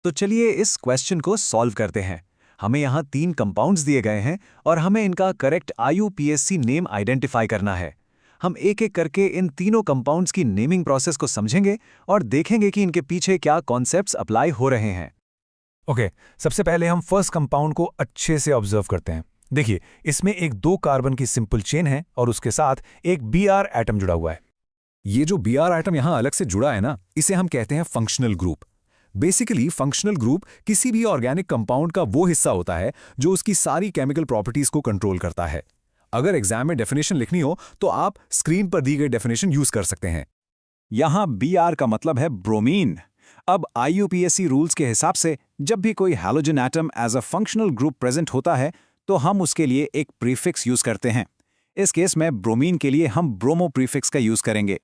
तो चलिए इस क्वेश्चन को सॉल्व करते हैं। हमें यहाँ 3 कंपाउंड्स दिए गए हैं और हमें इनका करेक्ट IUPAC नेम आइडेंटिफाई करना है। हम एक एक करके इन तीनों कंपाउंड्स की नेमिंग प्रोसेस को समझेंगे और देखेंगे कि इनके पीछे क्या कॉन्सेप्ट्स अप्लाई हो रहे हैं। ओके, सबसे पहले हम फर्स्ट कंपाउंड को अच्छे से ऑब्जर्व करते हैं। देखिए, इसमें एक 2 कार्बन की सिंपल चेन है और उसके साथ एक Br एटम जुड़ा हुआ है। ये जो Br एटम यहाँ अलग से जुड़ा है ना, इसे हम कहते हैं functional group. Basically functional group किसी भी ऑर्गेनिक कंपाउंड का वो हिस्सा होता है जो उसकी सारी केमिकल प्रॉपर्टीज को कंट्रोल करता है। अगर एग्जाम में डेफिनेशन लिखनी हो तो आप स्क्रीन पर दी गई डेफिनेशन यूज कर सकते हैं। यहाँ Br का मतलब है ब्रोमीन। अब IUPAC रूल्स के हिसाब से जब भी कोई halogen atom as a functional group present होता है तो हम उसके लिए एक प्रीफिक्स यूज करते हैं। इस केस में ब्रोमीन के लिए हम ब्रोमो प्रीफिक्स का यूज करेंगे।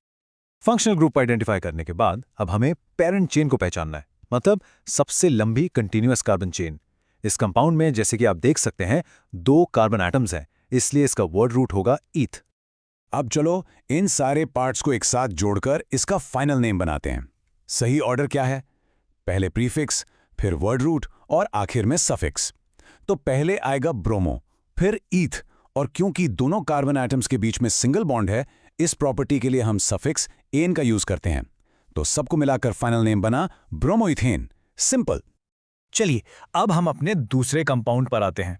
फंक्शनल ग्रुप आइडेंटिफाई करने के बाद अब हमें पेरेंट चेन को पहचानना है, मतलब सबसे लंबी कंटिन्यूअस कार्बन चेन। इस कंपाउंड में जैसे कि आप देख सकते हैं 2 कार्बन एटम्स हैं, इसलिए इसका वर्ड रूट होगा ईथ। अब चलो इन सारे पार्ट्स को एक साथ जोड़कर इसका फाइनल नेम बनाते हैं। सही ऑर्डर क्या है? पहले प्रीफिक्स, फिर वर्ड रूट और आखिर में सफिक्स। तो पहले आएगा ब्रोमो, फिर ईथ, और क्योंकि दोनों कार्बन एटम्स के बीच में सिंगल बॉन्ड है, इस प्रॉपर्टी के लिए हम सफिक्स एन का यूज करते हैं। तो सबको मिलाकर फाइनल नेम बना ब्रोमोइथेन। सिंपल। चलिए, अब हम अपने दूसरे कंपाउंड पर आते हैं।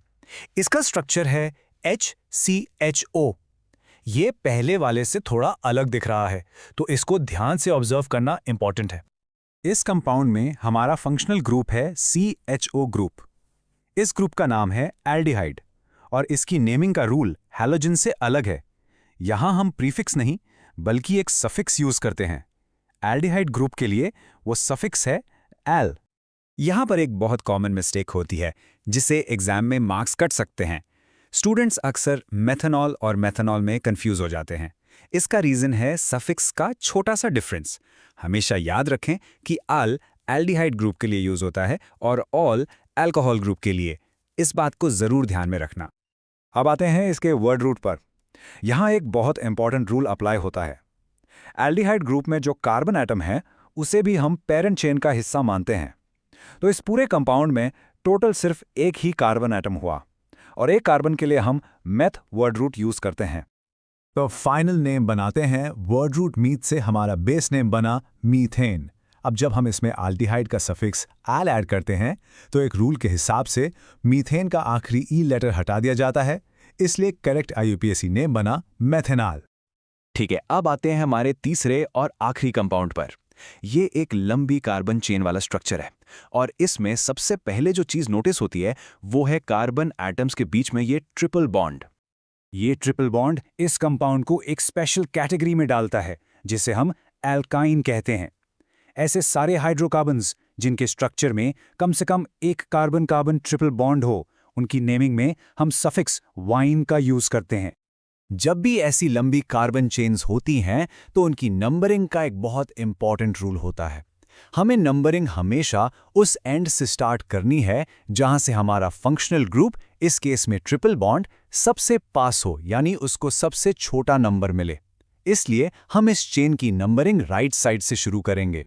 इसका स्ट्रक्चर है HCHO। ये पहले वाले से थोड़ा अलग दिख रहा है, तो इसको ध्यान से ऑब्जर्व करना इंपॉर्टेंट है। इस कंपाउंड में हमारा फंक्शनल ग्रुप है CHO ग्रुप। इस ग्रुप का नाम है एल्डिहाइड और इसकी नेमिंग का रूल हैलोजन से अलग है। यहाँ हम प्रीफिक्स नहीं बल्कि एक सफिक्स यूज करते हैं। एल्डिहाइड ग्रुप के लिए वो सफिक्स है एल। यहाँ पर एक बहुत कॉमन मिस्टेक होती है जिसे एग्जाम में मार्क्स कट सकते हैं। स्टूडेंट्स अक्सर मेथनॉल और मेथनॉल में कंफ्यूज हो जाते हैं। इसका रीजन है सफिक्स का छोटा सा डिफरेंस। हमेशा याद रखें कि अल एल्डिहाइड ग्रुप के लिए यूज होता है और ऑल अल्कोहल ग्रुप के लिए। इस बात को जरूर ध्यान में रखना। अब आते हैं इसके वर्ड रूट पर। यहाँ एक बहुत इंपॉर्टेंट रूल अप्लाई होता है। एल्डिहाइड ग्रुप में जो कार्बन एटम है उसे भी हम पेरेंट चेन का हिस्सा मानते हैं। तो इस पूरे कंपाउंड में टोटल सिर्फ एक ही कार्बन एटम हुआ और एक कार्बन के लिए हम मेथ वर्ड रूट यूज करते हैं। तो फाइनल नेम बनाते हैं वर्ड रूट मीथ से। हमारा बेस नेम बना मीथेन। अब जब हम इसमें एल्डिहाइड का सफिक्स एल ऐड करते हैं तो एक रूल के हिसाब से मीथेन का आखिरी ई लेटर हटा दिया जाता है, इसलिए करेक्ट IUPAC नेम बना मेथेनॉल। ठीक है, अब आते हैं हमारे तीसरे और आखिरी कंपाउंड पर। ये एक लंबी कार्बन चेन वाला स्ट्रक्चर है और इसमें सबसे पहले जो चीज नोटिस होती है वो है कार्बन एटम्स के बीच में ये ट्रिपल बॉन्ड। ये ट्रिपल बॉन्ड इस कंपाउंड को एक स्पेशल कैटेगरी में डालता है जिसे हम एल्काइन कहते हैं। ऐसे सारे हाइड्रोकार्बन्स जिनके स्ट्रक्चर में कम से कम एक कार्बन कार्बन ट्रिपल बॉन्ड हो, उनकी नेमिंग में हम सफिक्स वाइन का यूज करते हैं। जब भी ऐसी लंबी कार्बन चेन्स होती हैं तो उनकी नंबरिंग का एक बहुत इंपॉर्टेंट रूल होता है। हमें नंबरिंग हमेशा उस एंड से स्टार्ट करनी है जहां से हमारा फंक्शनल ग्रुप, इस केस में ट्रिपल बॉन्ड, सबसे पास हो, यानी उसको सबसे छोटा नंबर मिले। इसलिए हम इस चेन की नंबरिंग राइट साइड से शुरू करेंगे।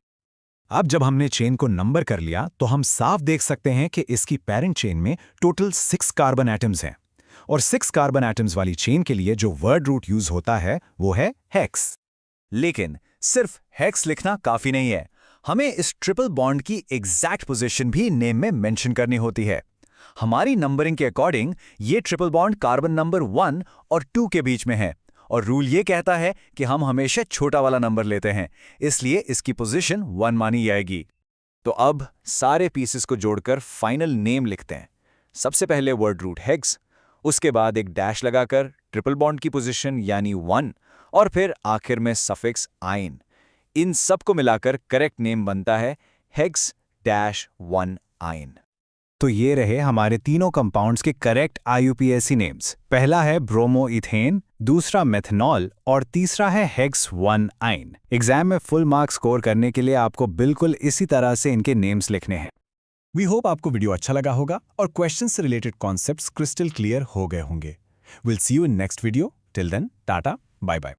अब जब हमने चेन को नंबर कर लिया तो हम साफ देख सकते हैं कि इसकी पेरेंट चेन में टोटल 6 कार्बन एटम्स हैं और 6 कार्बन एटम्स वाली चेन के लिए जो वर्ड रूट यूज होता है वो है हेक्स। लेकिन सिर्फ हेक्स लिखना काफी नहीं है, हमें इस ट्रिपल बॉन्ड की एग्जैक्ट पोजीशन भी नेम में मेंशन करनी होती है। हमारी नंबरिंग के अकॉर्डिंग ये ट्रिपल बॉन्ड कार्बन नंबर 1 और 2 के बीच में है और रूल ये कहता है कि हम हमेशा छोटा वाला नंबर लेते हैं, इसलिए इसकी पोजीशन 1 मानी जाएगी। तो अब सारे पीसेस को जोड़कर फाइनल नेम लिखते हैं। सबसे पहले वर्ड रूट हेक्स, उसके बाद एक डैश लगाकर ट्रिपल बॉन्ड की पोजीशन यानी 1 और फिर आखिर में सफिक्स आइन। इन सब को मिलाकर करेक्ट नेम बनता है हेक्स-1 आइन। तो ये रहे हमारे तीनों कंपाउंड्स के करेक्ट IUPAC नेम्स। पहला है ब्रोमोइथेन, दूसरा मेथनॉल और तीसरा है हेक्स-1 आइन। एग्जाम में फुल मार्क्स स्कोर करने के लिए आपको बिल्कुल इसी तरह से इनके नेम्स लिखने हैं। वी होप आपको वीडियो अच्छा लगा होगा और क्वेश्चन से रिलेटेड कॉन्सेप्ट्स क्रिस्टल क्लियर हो गए होंगे। Will see you in next video. Till then, tata, bye bye.